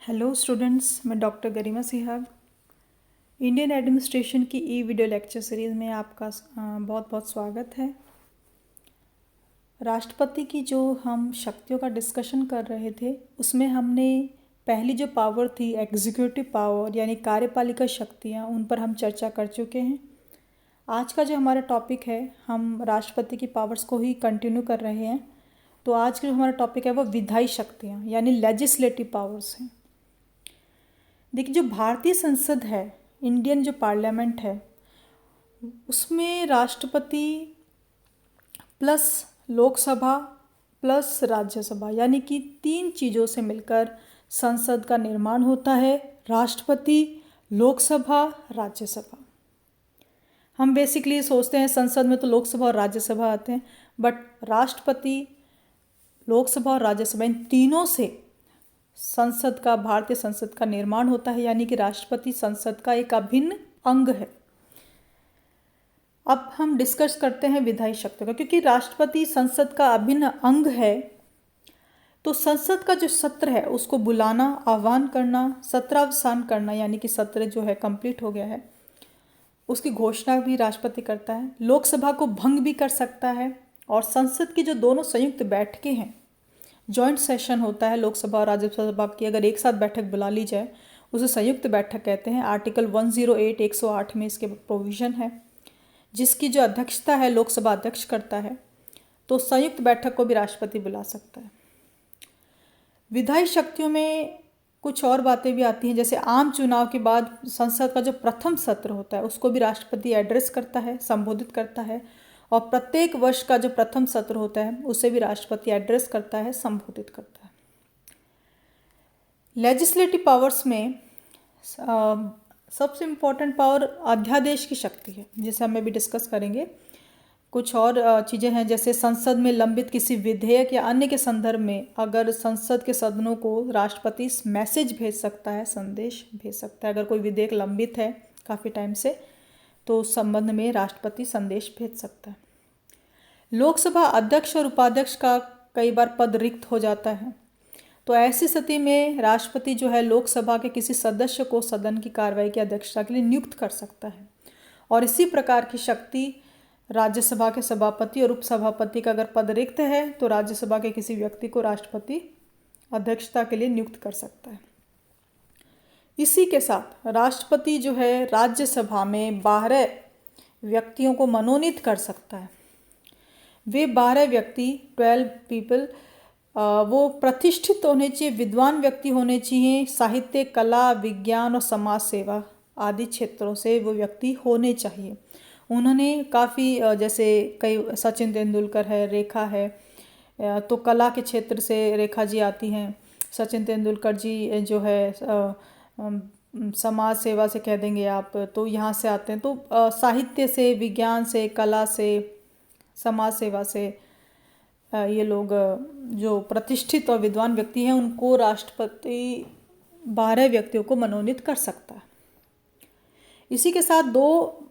Hello students, मैं doctor गरिमा Sihag Indian administration की video lecture series में आपका बहुत बहुत स्वागत है। राष्ट्रपति की जो हम शक्तियों का डिस्कशन कर रहे थे उसमें हमने पहली जो पावर थी एग्जीक्यूटिव पावर यानी कार्यपालिका शक्तियाँ, उन पर हम चर्चा कर चुके हैं। आज का जो हमारा टॉपिक है, हम राष्ट्रपति की पावर्स को ही कंटिन्यू कर रहे हैं। तो आज का जो हमारा टॉपिक है वो विधायी शक्तियाँ यानी लेजिस्लेटिव पावर्स हैं। देखिए, जो भारतीय संसद है, इंडियन जो पार्लियामेंट है, उसमें राष्ट्रपति प्लस लोकसभा प्लस राज्यसभा यानी कि तीन चीज़ों से मिलकर संसद का निर्माण होता है। राष्ट्रपति, लोकसभा, राज्यसभा। हम बेसिकली सोचते हैं संसद में तो लोकसभा और राज्यसभा आते हैं, बट राष्ट्रपति, लोकसभा और राज्यसभा, इन तीनों से संसद का, भारतीय संसद का निर्माण होता है। यानी कि राष्ट्रपति संसद का एक अभिन्न अंग है। अब हम डिस्कस करते हैं विधायी शक्तियों का। क्योंकि राष्ट्रपति संसद का अभिन्न अंग है, तो संसद का जो सत्र है उसको बुलाना, आह्वान करना, सत्रावसान करना यानी कि सत्र जो है कंप्लीट हो गया है, उसकी घोषणा भी राष्ट्रपति करता है। लोकसभा को भंग भी कर सकता है। और संसद की जो दोनों संयुक्त बैठकें हैं, जॉइंट सेशन होता है लोकसभा और राज्यसभा की, अगर एक साथ बैठक बुला ली जाए उसे संयुक्त बैठक कहते हैं। आर्टिकल 108 108 में इसके प्रोविज़न है, जिसकी जो अध्यक्षता है लोकसभा अध्यक्ष करता है। तो संयुक्त बैठक को भी राष्ट्रपति बुला सकता है। विधायी शक्तियों में कुछ और बातें भी आती हैं, जैसे आम चुनाव के बाद संसद का जो प्रथम सत्र होता है उसको भी राष्ट्रपति एड्रेस करता है, संबोधित करता है। और प्रत्येक वर्ष का जो प्रथम सत्र होता है उसे भी राष्ट्रपति एड्रेस करता है, संबोधित करता है। लेजिस्लेटिव पावर्स में सबसे इम्पोर्टेंट पावर अध्यादेश की शक्ति है, जिसे हम अभी डिस्कस करेंगे। कुछ और चीज़ें हैं, जैसे संसद में लंबित किसी विधेयक या अन्य के संदर्भ में अगर संसद के सदनों को राष्ट्रपति मैसेज भेज सकता है, संदेश भेज सकता है। अगर कोई विधेयक लंबित है काफ़ी टाइम से, तो उस संबंध में राष्ट्रपति संदेश भेज सकता है। लोकसभा अध्यक्ष और उपाध्यक्ष का कई बार पद रिक्त हो जाता है, तो ऐसी स्थिति में राष्ट्रपति जो है लोकसभा के किसी सदस्य को सदन की कार्रवाई की अध्यक्षता के लिए नियुक्त कर सकता है। और इसी प्रकार की शक्ति राज्यसभा के सभापति और उपसभापति का अगर पद रिक्त है तो राज्यसभा के किसी व्यक्ति को राष्ट्रपति अध्यक्षता के लिए नियुक्त कर सकता है। इसी के साथ राष्ट्रपति जो है राज्यसभा में 12 व्यक्तियों को मनोनीत कर सकता है। वे 12 व्यक्ति, 12 पीपल, वो प्रतिष्ठित होने चाहिए, विद्वान व्यक्ति होने चाहिए, साहित्य, कला, विज्ञान और समाज सेवा आदि क्षेत्रों से वो व्यक्ति होने चाहिए। उन्होंने काफ़ी, जैसे कई, सचिन तेंदुलकर है, रेखा है, तो कला के क्षेत्र से रेखा जी आती हैं। सचिन तेंदुलकर जी जो है समाज सेवा से कह देंगे आप, तो यहाँ से आते हैं। तो साहित्य से, विज्ञान से, कला से, समाज सेवा से ये लोग जो प्रतिष्ठित और विद्वान व्यक्ति हैं, उनको राष्ट्रपति 12 व्यक्तियों को मनोनीत कर सकता है। इसी के साथ 2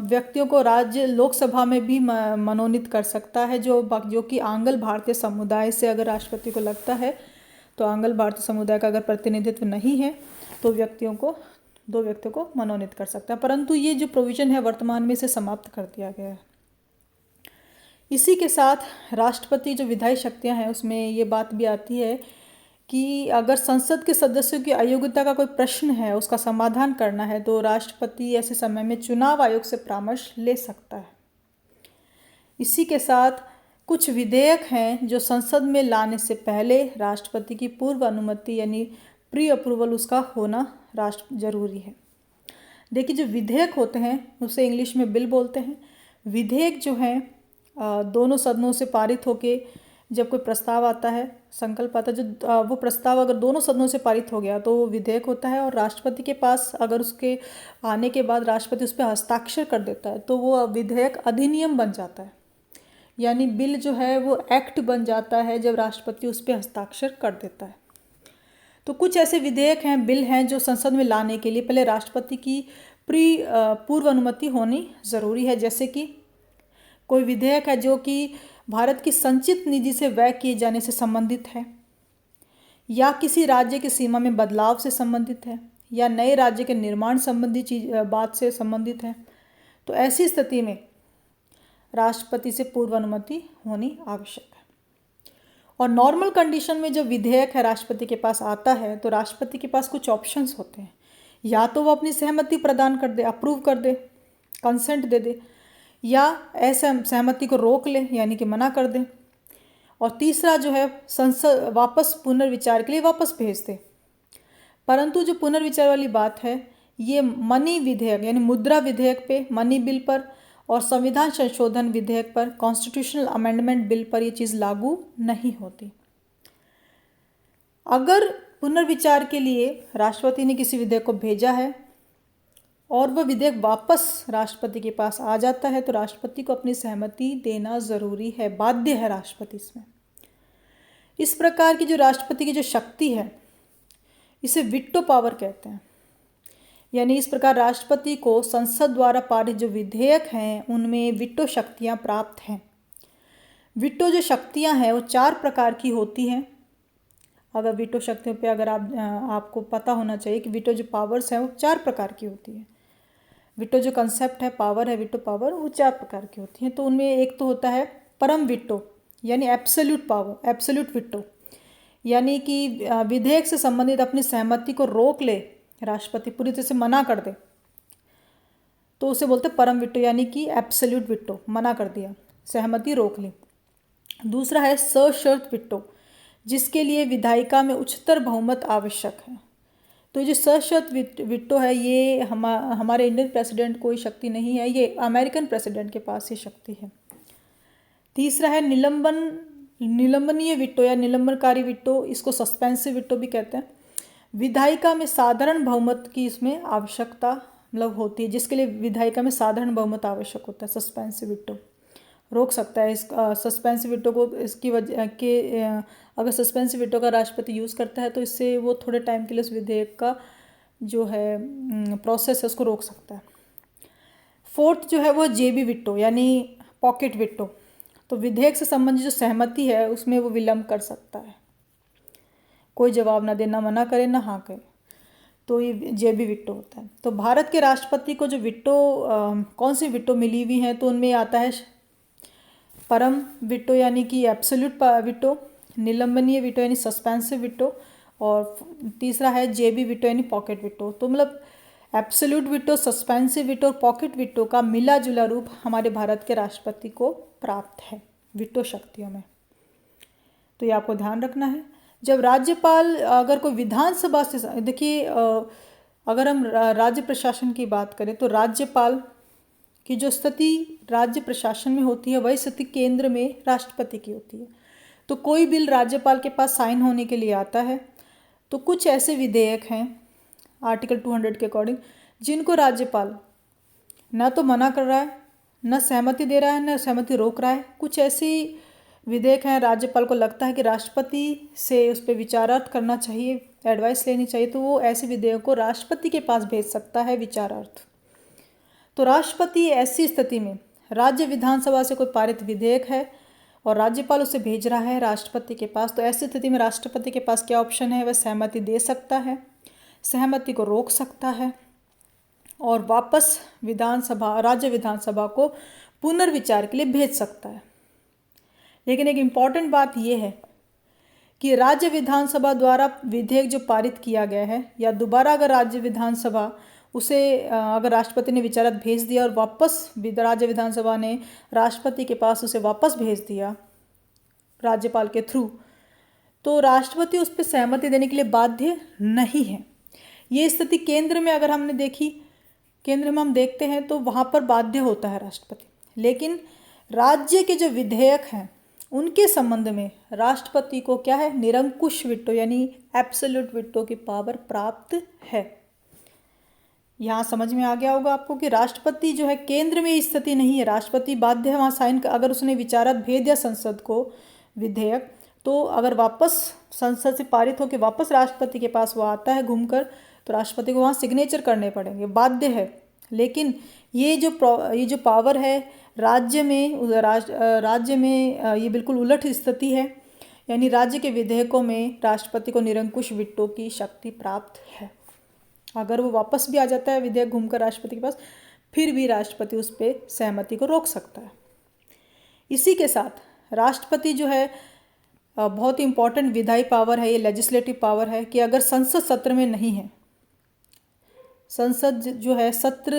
व्यक्तियों को राज्य लोकसभा में भी मनोनीत कर सकता है, जो कि आंग्ल भारतीय समुदाय से, अगर राष्ट्रपति को लगता है तो आंग्ल भारतीय समुदाय का अगर प्रतिनिधित्व नहीं है तो 2 व्यक्तियों को मनोनीत कर सकता है। परंतु ये जो प्रोविज़न है वर्तमान में इसे समाप्त कर दिया गया है। इसी के साथ राष्ट्रपति जो विधायी शक्तियां हैं उसमें ये बात भी आती है कि अगर संसद के सदस्यों की अयोग्यता का कोई प्रश्न है, उसका समाधान करना है, तो राष्ट्रपति ऐसे समय में चुनाव आयोग से परामर्श ले सकता है। इसी के साथ कुछ विधेयक हैं जो संसद में लाने से पहले राष्ट्रपति की पूर्व अनुमति यानी प्री अप्रूवल उसका होना जरूरी है। देखिए, जो विधेयक होते हैं उसे इंग्लिश में बिल बोलते हैं। विधेयक जो हैं दोनों सदनों से पारित होके जब कोई प्रस्ताव आता है, संकल्प आता है, जो वो प्रस्ताव अगर दोनों सदनों से पारित हो गया तो वो विधेयक होता है। और राष्ट्रपति के पास अगर उसके आने के बाद राष्ट्रपति उस पर हस्ताक्षर कर देता है तो वो विधेयक अधिनियम बन जाता है। यानी बिल जो है वो एक्ट बन जाता है जब राष्ट्रपति उस पर हस्ताक्षर कर देता है। तो कुछ ऐसे विधेयक हैं, बिल हैं, जो संसद में लाने के लिए पहले राष्ट्रपति की पूर्व अनुमति होनी ज़रूरी है। जैसे कि कोई विधेयक है जो कि भारत की संचित निधि से व्यय किए जाने से संबंधित है, या किसी राज्य की सीमा में बदलाव से संबंधित है, या नए राज्य के निर्माण संबंधी बात से संबंधित है, तो ऐसी स्थिति में राष्ट्रपति से पूर्व अनुमति होनी आवश्यक है। और नॉर्मल कंडीशन में जब विधेयक है राष्ट्रपति के पास आता है तो राष्ट्रपति के पास कुछ ऑप्शंस होते हैं। या तो वो अपनी सहमति प्रदान कर दे, अप्रूव कर दे, कंसेंट दे दे, या ऐसे सहमति को रोक ले यानी कि मना कर दे, और तीसरा जो है संसद वापस पुनर्विचार के लिए वापस भेज दे। परंतु जो पुनर्विचार वाली बात है ये मनी विधेयक यानी मुद्रा विधेयक पे, मनी बिल पर और संविधान संशोधन विधेयक पर, कॉन्स्टिट्यूशनल अमेंडमेंट बिल पर ये चीज़ लागू नहीं होती। अगर पुनर्विचार के लिए राष्ट्रपति ने किसी विधेयक को भेजा है और वह विधेयक वापस राष्ट्रपति के पास आ जाता है तो राष्ट्रपति को अपनी सहमति देना ज़रूरी है, बाध्य है राष्ट्रपति इसमें। इस प्रकार की जो राष्ट्रपति की जो शक्ति है इसे वीटो पावर कहते हैं। यानी इस प्रकार राष्ट्रपति को संसद द्वारा पारित जो विधेयक हैं उनमें वीटो शक्तियां प्राप्त हैं। वीटो जो शक्तियां हैं वो 4 प्रकार की होती हैं। अगर वीटो शक्तियों पे अगर आपको पता होना चाहिए कि वीटो जो पावर्स हैं वो 4 प्रकार की होती है। वीटो जो कंसेप्ट है, पावर है, वीटो पावर, वो 4 प्रकार की होती हैं। तो उनमें एक तो होता है परम वीटो यानी एब्सोल्यूट पावर, एब्सोल्यूट वीटो, यानी कि विधेयक से संबंधित अपनी सहमति को रोक ले राष्ट्रपति, पूरी तरह से मना कर दे तो उसे बोलते परम वीटो यानी कि एब्सोल्यूट वीटो, मना कर दिया, सहमति रोक ली। दूसरा है सशर्त वीटो जिसके लिए विधायिका में उच्चतर बहुमत आवश्यक है। तो ये जो सशर्त वीटो है ये हमारे इंडियन प्रेसिडेंट को ये शक्ति नहीं है, ये अमेरिकन प्रेसिडेंट के पास ये शक्ति है। तीसरा है निलंबनीय वीटो या निलंबनकारी वीटो, इसको सस्पेंसिव वीटो भी कहते हैं। विधायिका में साधारण बहुमत की इसमें आवश्यकता मतलब होती है, जिसके लिए विधायिका में साधारण बहुमत आवश्यक होता है। सस्पेंसिव वीटो रोक सकता है इस सस्पेंसिव वीटो को, इसकी वजह के अगर सस्पेंसिव वीटो का राष्ट्रपति यूज़ करता है तो इससे वो थोड़े टाइम के लिए उस विधेयक का जो है प्रोसेस है उसको रोक सकता है। फोर्थ जो है वो जेबी वीटो यानी पॉकेट वीटो, तो विधेयक से संबंधित जो सहमति है उसमें वो विलंब कर सकता है, कोई जवाब ना दे, ना मना करे ना हाँ करे, तो ये जेबी वीटो होता है। तो भारत के राष्ट्रपति को जो वीटो कौन सी वीटो मिली हुई हैं तो उनमें आता है परम वीटो यानी कि एब्सोल्यूट वीटो, निलंबनीय वीटो यानी सस्पेंसिव वीटो, और तीसरा है जेबी वीटो यानी पॉकेट वीटो। तो मतलब एब्सोल्यूट वीटो, सस्पेंसिव वीटो और पॉकेट वीटो का मिला जुला रूप हमारे भारत के राष्ट्रपति को प्राप्त है वीटो शक्तियों में। तो ये आपको ध्यान रखना है। जब राज्यपाल अगर कोई विधानसभा से, देखिए अगर हम राज्य प्रशासन की बात करें तो राज्यपाल की जो स्थिति राज्य प्रशासन में होती है वही स्थिति केंद्र में राष्ट्रपति की होती है। तो कोई बिल राज्यपाल के पास साइन होने के लिए आता है तो कुछ ऐसे विधेयक हैं आर्टिकल 200 के अकॉर्डिंग जिनको राज्यपाल ना तो मना कर रहा है, ना सहमति दे रहा है, ना सहमति रोक रहा है। कुछ ऐसी विधेयक हैं राज्यपाल को लगता है कि राष्ट्रपति से उस पर विचारार्थ करना चाहिए, एडवाइस लेनी चाहिए, तो वो ऐसे विधेयक को राष्ट्रपति के पास भेज सकता है विचारार्थ। तो राष्ट्रपति ऐसी स्थिति में राज्य विधानसभा से कोई पारित विधेयक है और राज्यपाल उसे भेज रहा है राष्ट्रपति के पास, तो ऐसी स्थिति में राष्ट्रपति के पास क्या ऑप्शन है, वह सहमति दे सकता है, सहमति को रोक सकता है और वापस राज्य विधानसभा को पुनर्विचार के लिए भेज सकता है। लेकिन एक इम्पॉर्टेंट बात यह है कि राज्य विधानसभा द्वारा विधेयक जो पारित किया गया है या दोबारा अगर राज्य विधानसभा उसे अगर राष्ट्रपति ने विचारार्थ भेज दिया और वापस राज्य विधानसभा ने राष्ट्रपति के पास उसे वापस भेज दिया राज्यपाल के थ्रू, तो राष्ट्रपति उस पर सहमति देने के लिए बाध्य नहीं है। ये स्थिति केंद्र में अगर हमने देखी, केंद्र में हम देखते हैं तो वहाँ पर बाध्य होता है राष्ट्रपति, लेकिन राज्य के जो विधेयक हैं उनके संबंध में राष्ट्रपति को क्या है, निरंकुश वीटो यानी एब्सोल्यूट वीटो की पावर प्राप्त है। यहाँ समझ में आ गया होगा आपको कि राष्ट्रपति जो है केंद्र में स्थिति नहीं है, राष्ट्रपति बाध्य है वहाँ साइन, अगर उसने विचारार्थ भेज दिया संसद को विधेयक, तो अगर वापस संसद से पारित होकर वापस राष्ट्रपति के पास वो आता है घूमकर, तो राष्ट्रपति को वहाँ सिग्नेचर करने पड़ेंगे, बाध्य है। लेकिन ये जो पावर है राज्य में ये बिल्कुल उलट स्थिति है। यानी राज्य के विधेयकों में राष्ट्रपति को निरंकुश वीटो की शक्ति प्राप्त है। अगर वो वापस भी आ जाता है विधेयक घूमकर राष्ट्रपति के पास, फिर भी राष्ट्रपति उस पर सहमति को रोक सकता है। इसी के साथ राष्ट्रपति जो है बहुत ही इंपॉर्टेंट विधायी पावर है, ये लेजिस्लेटिव पावर है कि अगर संसद सत्र में नहीं है, संसद जो है सत्र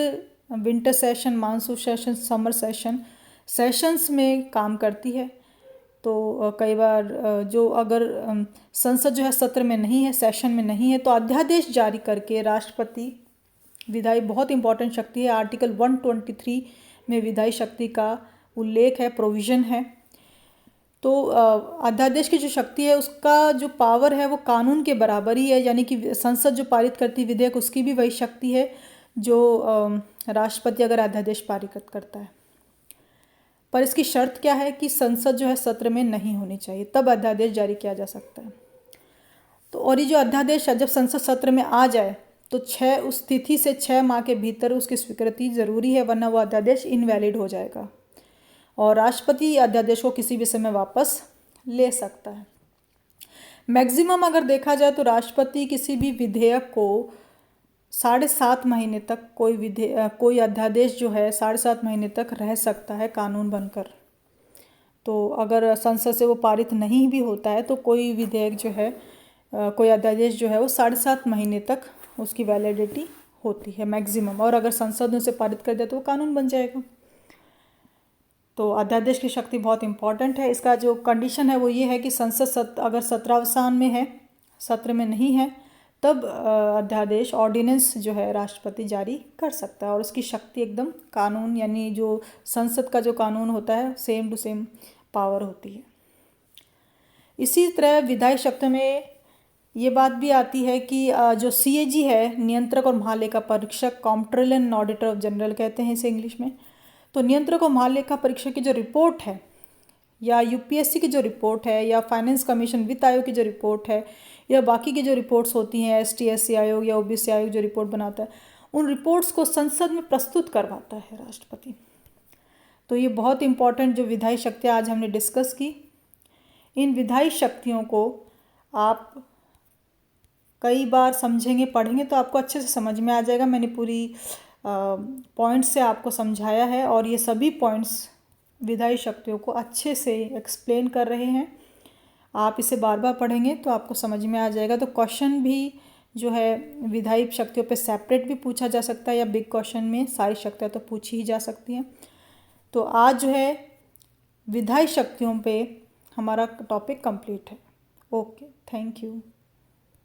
winter session, monsoon session, summer sessions में काम करती है। तो कई बार जो अगर संसद जो है सत्र में नहीं है, सेशन में नहीं है, तो अध्यादेश जारी करके राष्ट्रपति, विधायी बहुत इंपॉर्टेंट शक्ति है, आर्टिकल 123 में विधायी शक्ति का उल्लेख है, प्रोविज़न है। तो अध्यादेश की जो शक्ति है उसका जो पावर है वो कानून के बराबर ही है, यानी कि संसद जो पारित करती विधेयक उसकी भी वही शक्ति है जो राष्ट्रपति अगर अध्यादेश पारित करता है। पर इसकी शर्त क्या है कि संसद जो है सत्र में नहीं होनी चाहिए, तब अध्यादेश जारी किया जा सकता है। तो और ये जो अध्यादेश है जब संसद सत्र में आ जाए तो उस तिथि से 6 माह के भीतर उसकी स्वीकृति जरूरी है, वरना वो अध्यादेश इनवैलिड हो जाएगा और राष्ट्रपति अध्यादेश को किसी भी समय वापस ले सकता है। मैक्सिमम अगर देखा जाए तो राष्ट्रपति किसी भी विधेयक को 7.5 महीने तक, कोई अध्यादेश जो है 7.5 महीने तक रह सकता है कानून बनकर। तो अगर संसद से वो पारित नहीं भी होता है तो कोई विधेयक जो है, कोई अध्यादेश जो है वो 7.5 महीने तक उसकी वैलिडिटी होती है मैक्सिमम, और अगर संसद ने उसे पारित कर दिया तो वो कानून बन जाएगा। तो अध्यादेश की शक्ति बहुत इंपॉर्टेंट है। इसका जो कंडीशन है वो ये है कि संसद अगर सत्रावसान में है, सत्र में नहीं है, तब अध्यादेश, ऑर्डिनेंस जो है राष्ट्रपति जारी कर सकता है और उसकी शक्ति एकदम कानून, यानी जो संसद का जो कानून होता है सेम टू सेम पावर होती है। इसी तरह विधायी शक्ति में ये बात भी आती है कि जो CAG है, नियंत्रक और महालेखा परीक्षक, controller and auditor of general कहते हैं इसे इंग्लिश में। तो नियंत्रक और महालेखा परीक्षक की जो रिपोर्ट है, या UPSC की जो रिपोर्ट है, या फाइनेंस कमीशन, वित्त आयोग की जो रिपोर्ट है, या बाकी की जो रिपोर्ट्स होती हैं, ST/SC आयोग या OBC आयोग जो रिपोर्ट बनाता है, उन रिपोर्ट्स को संसद में प्रस्तुत करवाता है राष्ट्रपति। तो ये बहुत इंपॉर्टेंट जो विधायी शक्तियाँ आज हमने डिस्कस की, इन विधायी शक्तियों को आप कई बार समझेंगे, पढ़ेंगे तो आपको अच्छे से समझ में आ जाएगा। मैंने पूरी पॉइंट्स से आपको समझाया है और ये सभी पॉइंट्स विधायी शक्तियों को अच्छे से एक्सप्लेन कर रहे हैं। आप इसे बार बार पढ़ेंगे तो आपको समझ में आ जाएगा। तो क्वेश्चन भी जो है विधायी शक्तियों पे सेपरेट भी पूछा जा सकता है, या बिग क्वेश्चन में सारी शक्तियाँ तो पूछी ही जा सकती हैं। तो आज जो है विधायी शक्तियों पे हमारा टॉपिक कंप्लीट है। Okay, thank you.